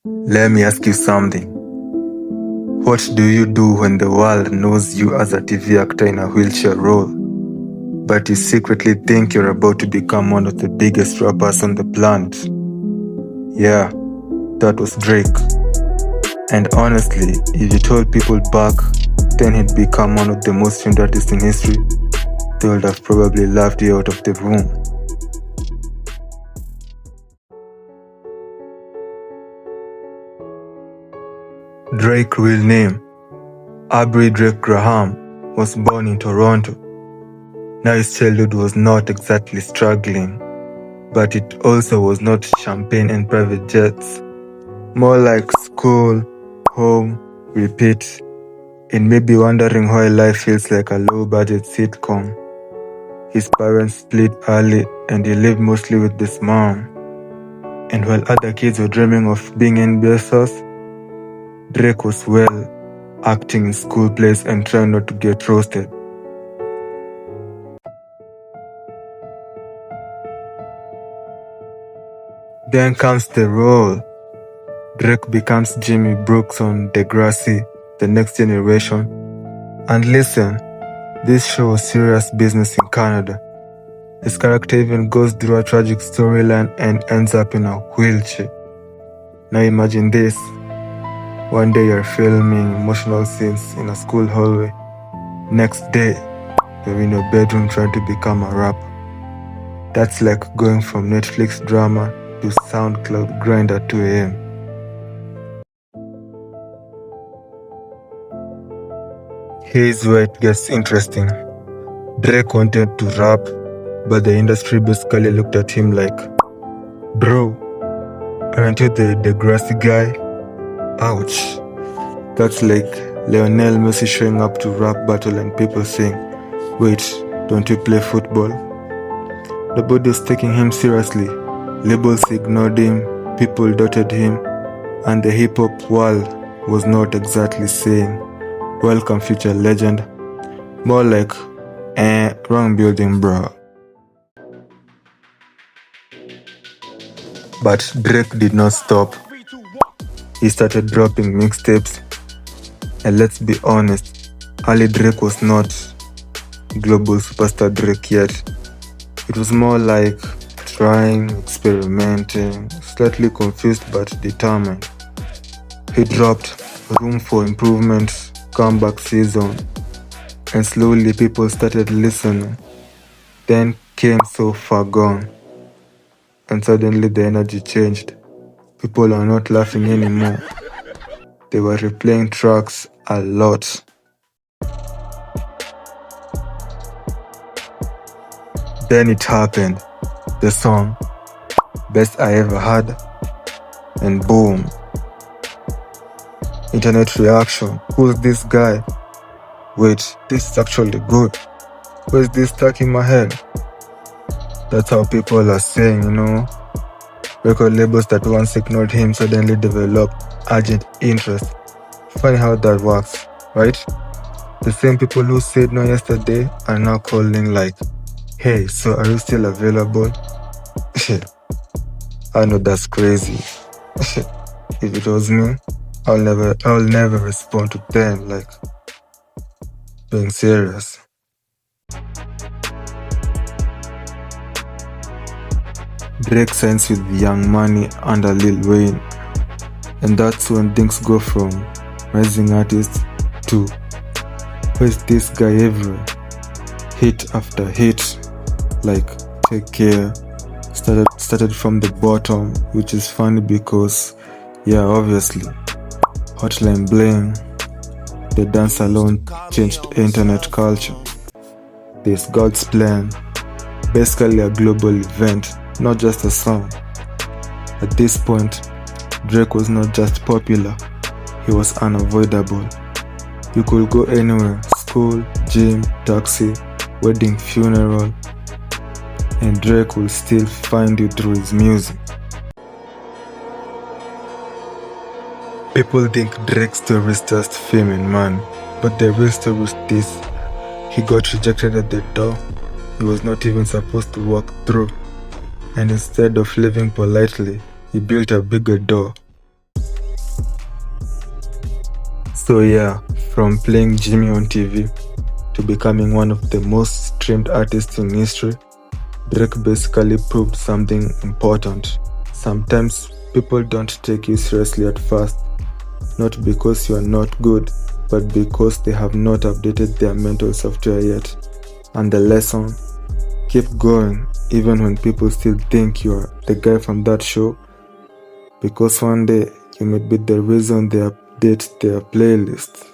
Let me ask you something. What do you do when the world knows you as a TV actor in a wheelchair role, but you secretly think you're about to become one of the biggest rappers on the planet? Yeah, that was Drake. And honestly, if you told people back then he'd become one of the most famed artists in history, they would have probably laughed you out of the room. Drake's real name, Aubrey Drake Graham, was born in Toronto. Now his childhood was not exactly struggling, but it also was not champagne and private jets. More like school, home, repeat, and maybe wondering why life feels like a low-budget sitcom. His parents split early and he lived mostly with this mom. And while other kids were dreaming of being NBA stars, Drake was acting in school plays and trying not to get roasted. Then comes the role. Drake becomes Jimmy Brooks on Degrassi, The Next Generation. And listen, this show was serious business in Canada. His character even goes through a tragic storyline and ends up in a wheelchair. Now imagine this. One day you're filming emotional scenes in a school hallway. Next day, you're in your bedroom trying to become a rapper. That's like going from Netflix drama to SoundCloud grind at 2 a.m. Here's where it gets interesting. Drake wanted to rap, but the industry basically looked at him like, "Bro, aren't you the Degrassi guy?" Ouch. That's like Lionel Messi showing up to rap battle and people saying, "Wait, don't you play football?" Nobody was taking him seriously. Labels ignored him, people doubted him, and the hip-hop world was not exactly saying, "Welcome future legend." More like, wrong building, bro. But Drake did not stop. He started dropping mixtapes. And let's be honest, early Drake was not global superstar Drake yet. It was more like trying, experimenting, slightly confused but determined. He dropped Room for Improvement, Comeback Season, and slowly people started listening. Then came So Far Gone, and suddenly the energy changed. People are not laughing anymore. They were replaying tracks a lot. Then it happened. The song, Best I Ever Had, and boom. Internet reaction. Who's this guy? Wait, this is actually good. Where's this stuck in my head? That's how people are saying, Record labels that once ignored him suddenly developed urgent interest. Funny how that works, right? The same people who said no yesterday are now calling like, "Hey, so are you still available?" I know that's crazy. If it was me, I'll never respond to them like being serious. Drake signs with Young Money under Lil Wayne, and that's when things go from rising artist to where's this guy everywhere? Hit after hit, like Take Care, started from the bottom, which is funny because, obviously, Hotline Bling, The Dance Alone changed internet culture. There's God's Plan, basically a global event, not just a song. At this point, Drake was not just popular, he was unavoidable. You could go anywhere, school, gym, taxi, wedding, funeral, and Drake will still find you through his music. People think Drake's story is just fame and money, but the real story is this. He got rejected at the door he was not even supposed to walk through, and instead of living politely, he built a bigger door. So yeah, from playing Jimmy on TV to becoming one of the most streamed artists in history, Drake basically proved something important. Sometimes people don't take you seriously at first, not because you are not good, but because they have not updated their mental software yet. And the lesson: keep going, even when people still think you are the guy from that show, because one day you may be the reason they update their playlist.